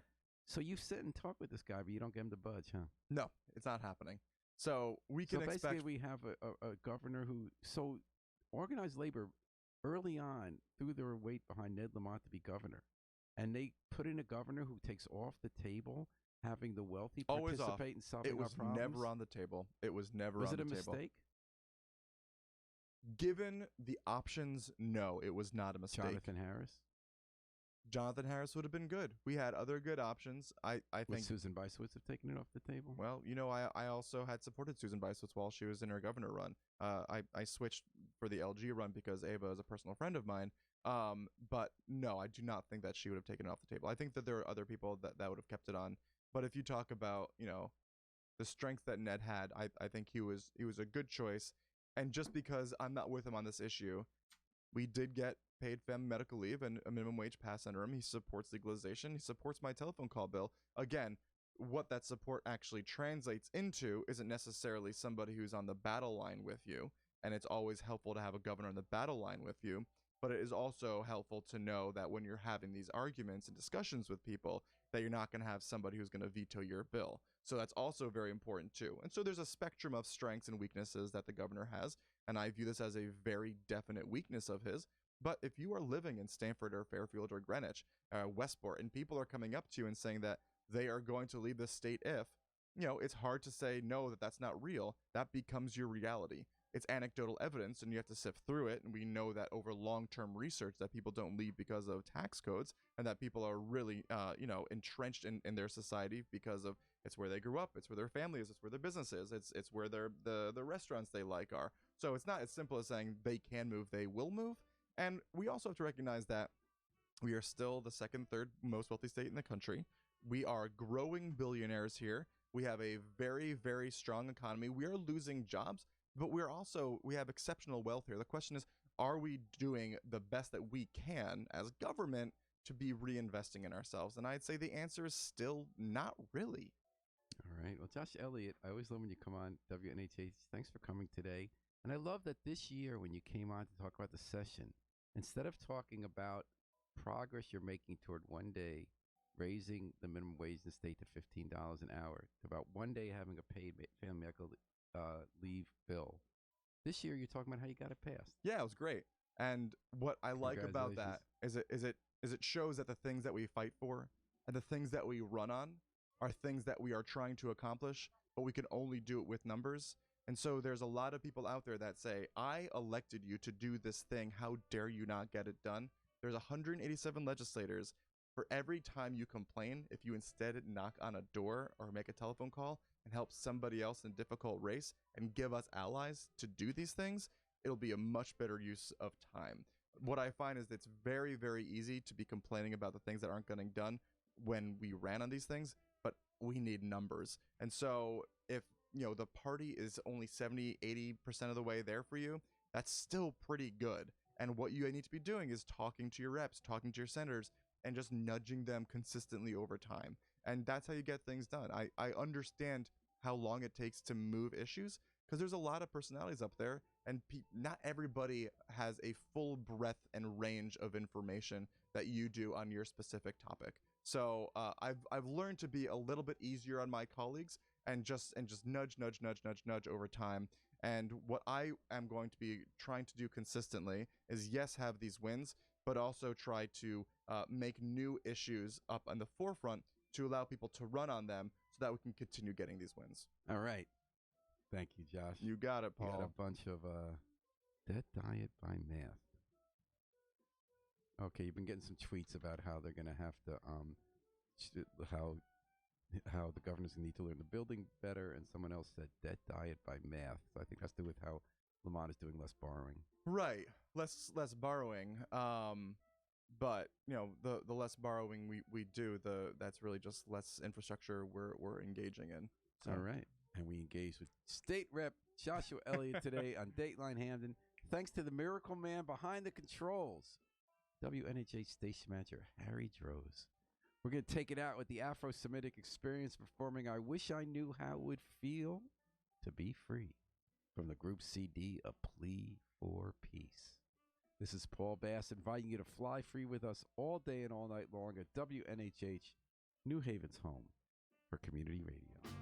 So you sit and talk with this guy, but you don't get him to budge, huh? No, it's not happening. So we So can basically, expect. we have a governor who organized labor early on threw their weight behind Ned Lamont to be governor, and they put in a governor who takes off the table having the wealthy Always off. participate in solving It our was problems. never on the table. It was never Was on it the a table. mistake? Given the options, no, it was not a mistake. Jonathan Harris Jonathan Harris would have been good. We had other good options. I would think. Susan Bisowitz have taken it off the table? Well, I also had supported Susan Bisowitz while she was in her governor run. I switched for the LG run because Ava is a personal friend of mine. But no, I do not think that she would have taken it off the table. I think that there are other people that would have kept it on. But if you talk about, the strength that Ned had, I think he was a good choice. And just because I'm not with him on this issue, we did get paid family medical leave and a minimum wage passed under him. He supports legalization. He supports my telephone call bill. Again, what that support actually translates into isn't necessarily somebody who's on the battle line with you. And it's always helpful to have a governor on the battle line with you. But it is also helpful to know that when you're having these arguments and discussions with people, that you're not going to have somebody who's going to veto your bill. So that's also very important too. And so there's a spectrum of strengths and weaknesses that the governor has. And I view this as a very definite weakness of his. But if you are living in Stamford or Fairfield or Greenwich, Westport, and people are coming up to you and saying that they are going to leave the state if, it's hard to say no, that's not real. That becomes your reality. It's anecdotal evidence and you have to sift through it. And we know that over long-term research that people don't leave because of tax codes and that people are really, entrenched in their society because of it's where they grew up. It's where their family is. It's where their business is. It's where the restaurants they like are. So it's not as simple as saying they can move, they will move. And we also have to recognize that we are still the second, third most wealthy state in the country. We are growing billionaires here. We have a very, very strong economy. We are losing jobs, but we have exceptional wealth here. The question is, are we doing the best that we can as government to be reinvesting in ourselves? And I'd say the answer is still not really. All right. Well, Josh Elliott, I always love when you come on WNHH. Thanks for coming today. And I love that this year when you came on to talk about the session, instead of talking about progress you're making toward one day raising the minimum wage in the state to $15 an hour, to about one day having a paid family medical leave bill, this year you're talking about how you got it passed. Yeah, it was great. And what I like about that is it shows that the things that we fight for and the things that we run on are things that we are trying to accomplish, but we can only do it with numbers. And so there's a lot of people out there that say, I elected you to do this thing. How dare you not get it done? There's 187 legislators. For every time you complain, if you instead knock on a door or make a telephone call and help somebody else in a difficult race and give us allies to do these things, it'll be a much better use of time. What I find is it's very, very easy to be complaining about the things that aren't getting done when we ran on these things, but we need numbers. And so if the party is only 70-80% of the way there for you, that's still pretty good. And what you need to be doing is talking to your reps, talking to your senators, and just nudging them consistently over time. And that's how you get things done. I understand how long it takes to move issues because there's a lot of personalities up there, and not everybody has a full breadth and range of information that you do on your specific topic. So I've learned to be a little bit easier on my colleagues and just nudge over time. And what I am going to be trying to do consistently is, yes, have these wins, but also try to make new issues up on the forefront to allow people to run on them so that we can continue getting these wins. All right. Thank you, Josh. You got it, Paul. You got a bunch of debt diet by math. Okay, you've been getting some tweets about how they're going to have to how the governors need to learn the building better, and someone else said debt diet by math. So I think that's to do with how Lamont is doing less borrowing. Right, less borrowing. But the less borrowing we do, that's really just less infrastructure we're engaging in. So. All right, and we engaged with State Rep Joshua Elliott today on Dateline Hamden. Thanks to the miracle man behind the controls, WNHH station manager Harry Droz. We're going to take it out with the Afro-Semitic Experience performing I Wish I Knew How It Would Feel to Be Free from the group CD A Plea for Peace. This is Paul Bass inviting you to fly free with us all day and all night long at WNHH New Haven's home for community radio.